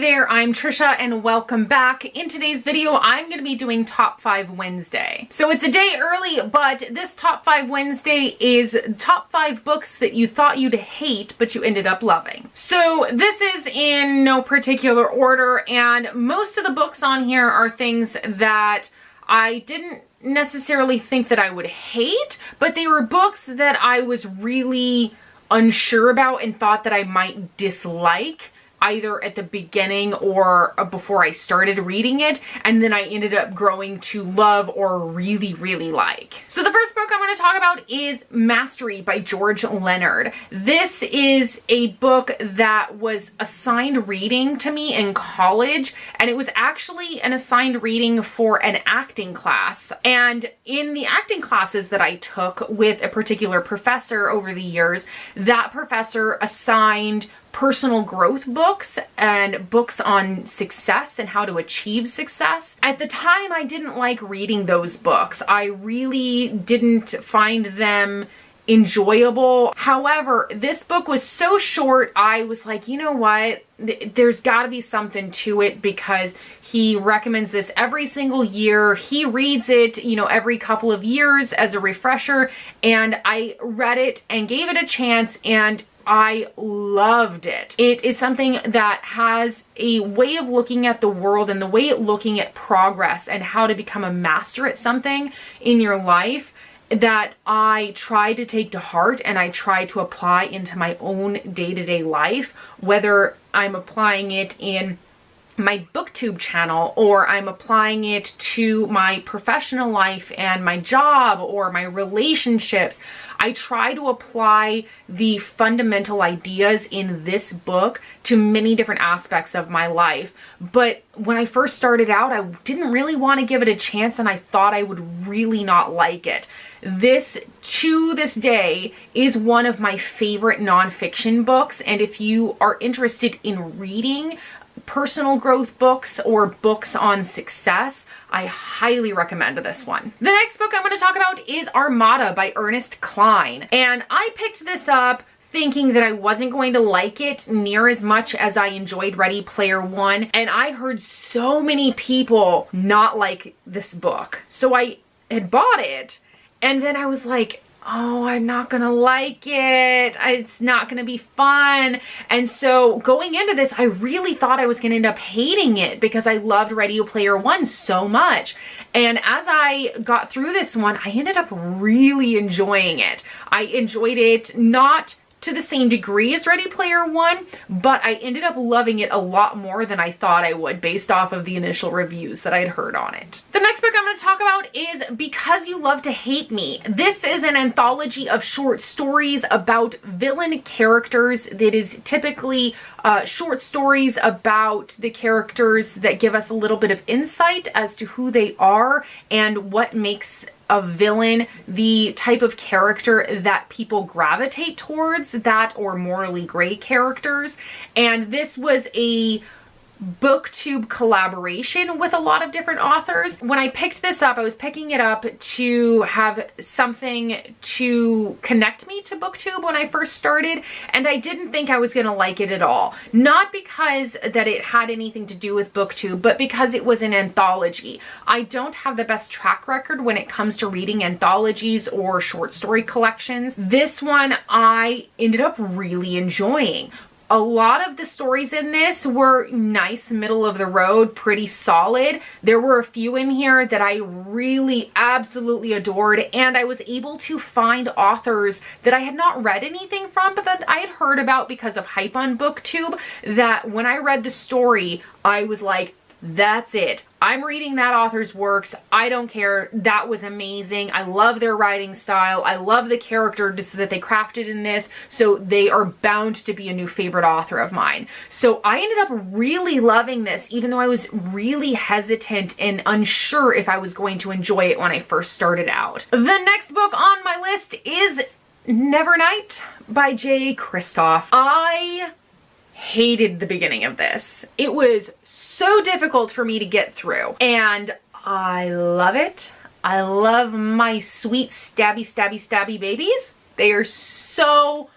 there, I'm Trisha and welcome back. In today's video, I'm going to be doing Top 5 Wednesday. So it's a day early, but this Top 5 Wednesday is top 5 books that you thought you'd hate, but you ended up loving. So this is in no particular order, and most of the books on here are things that I didn't necessarily think that I would hate, but they were books that I was really unsure about and thought that I might dislike, either at the beginning or before I started reading it, and then I ended up growing to love or really, really like. So the first book I'm going to talk about is Mastery by George Leonard. This is a book that was assigned reading to me in college, and it was actually an assigned reading for an acting class. And in the acting classes that I took with a particular professor over the years, that professor assigned personal growth books and books on success and how to achieve success. At the time, I didn't like reading those books. I really didn't find them enjoyable. However, this book was so short, I was like, you know what? There's got to be something to it, because he recommends this every single year. He reads it, every couple of years as a refresher, and I read it and gave it a chance, and I loved it. It is something that has a way of looking at the world and the way of looking at progress and how to become a master at something in your life that I try to take to heart and I try to apply into my own day-to-day life, whether I'm applying it in my booktube channel or I'm applying it to my professional life and my job or my relationships. I try to apply the fundamental ideas in this book to many different aspects of my life. But when I first started out, I didn't really want to give it a chance, and I thought I would really not like it. This, to this day, is one of my favorite nonfiction books, and if you are interested in reading personal growth books or books on success, I highly recommend this one. The next book I'm going to talk about is Armada by Ernest Cline. And I picked this up thinking that I wasn't going to like it near as much as I enjoyed Ready Player One. And I heard so many people not like this book. So I had bought it, and then I was like, oh, I'm not gonna like it. It's not gonna be fun. And so going into this, I really thought I was gonna end up hating it because I loved Ready Player One so much. And as I got through this one, I ended up really enjoying it. I enjoyed it not to the same degree as Ready Player One, but I ended up loving it a lot more than I thought I would based off of the initial reviews that I'd heard on it. The next book I'm going to talk about is Because You Love to Hate Me. This is an anthology of short stories about villain characters that is typically short stories about the characters that give us a little bit of insight as to who they are and what makes a villain the type of character that people gravitate towards, that or morally gray characters. And this was a booktube collaboration with a lot of different authors. When I picked this up, I was picking it up to have something to connect me to booktube when I first started, and I didn't think I was going to like it at all. Not because that it had anything to do with booktube, but because it was an anthology. I don't have the best track record when it comes to reading anthologies or short story collections. This one I ended up really enjoying. A lot of the stories in this were nice, middle of the road, pretty solid. There were a few in here that I really absolutely adored, and I was able to find authors that I had not read anything from, but that I had heard about because of hype on BookTube, that when I read the story, I was like, that's it. I'm reading that author's works. I don't care. That was amazing. I love their writing style. I love the characters that they crafted in this. So they are bound to be a new favorite author of mine. So I ended up really loving this, even though I was really hesitant and unsure if I was going to enjoy it when I first started out. The next book on my list is Nevernight by J. Kristoff. I hated the beginning of this. It was so difficult for me to get through, and I love it. I love my sweet stabby babies. They are so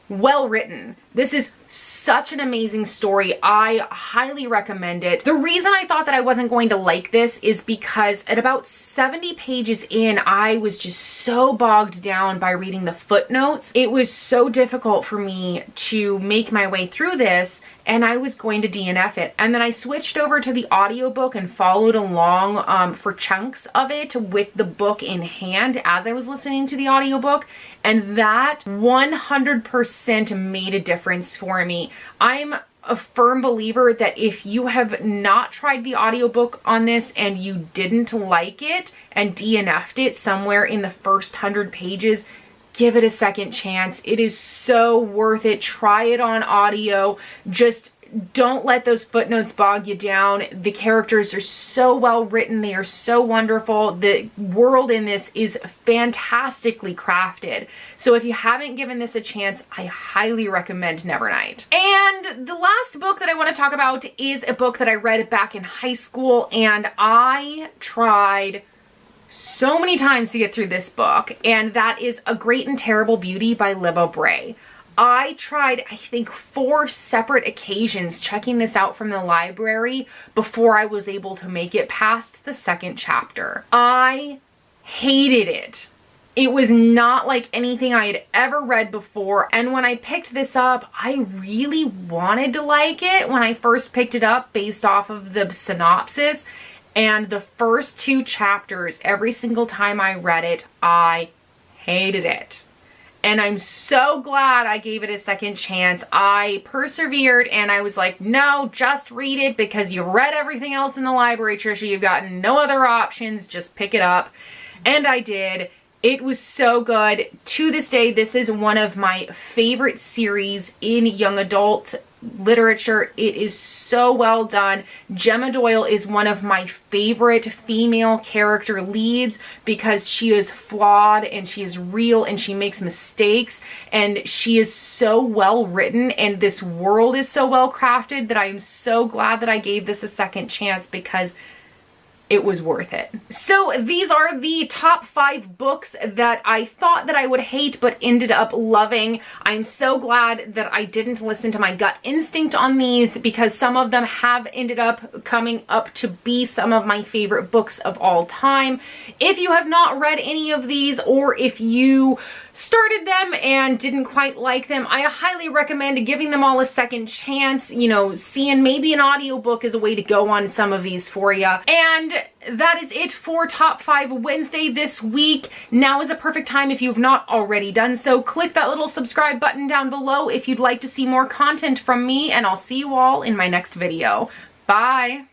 well written. This is Such an amazing story. I highly recommend it. The reason I thought that I wasn't going to like this is because at about 70 pages in, I was just so bogged down by reading the footnotes. It was so difficult for me to make my way through this, and I was going to DNF it. And then I switched over to the audiobook and followed along for chunks of it with the book in hand as I was listening to the audiobook. And that 100% made a difference for me. I'm a firm believer that if you have not tried the audiobook on this and you didn't like it and DNF'd it somewhere in the first 100 pages, give it a second chance. It is so worth it. Try it on audio. Just don't let those footnotes bog you down. The characters are so well written. They are so wonderful. The world in this is fantastically crafted. So if you haven't given this a chance, I highly recommend Nevernight. And the last book that I want to talk about is a book that I read back in high school, and I tried so many times to get through this book, and that is A Great and Terrible Beauty by Libba Bray. I tried, I think, 4 separate occasions checking this out from the library before I was able to make it past the second chapter. I hated it. It was not like anything I had ever read before, and when I picked this up, I really wanted to like it when I first picked it up based off of the synopsis. And the first 2 chapters, every single time I read it, I hated it. And I'm so glad I gave it a second chance. I persevered and I was like, no, just read it because you've read everything else in the library, Trisha. You've got no other options. Just pick it up. And I did. It was so good. To this day, this is one of my favorite series in young adult literature. It is so well done. Gemma Doyle is one of my favorite female character leads because she is flawed and she is real and she makes mistakes, and she is so well written, and this world is so well crafted that I am so glad that I gave this a second chance because it was worth it. So these are the top 5 books that I thought that I would hate but ended up loving. I'm so glad that I didn't listen to my gut instinct on these because some of them have ended up coming up to be some of my favorite books of all time. If you have not read any of these, or if you started them and didn't quite like them, I highly recommend giving them all a second chance. You know, seeing maybe an audiobook is a way to go on some of these for you. And that is it for Top 5 Wednesday this week. Now is a perfect time, if you've not already done so, click that little subscribe button down below if you'd like to see more content from me, and I'll see you all in my next video. Bye!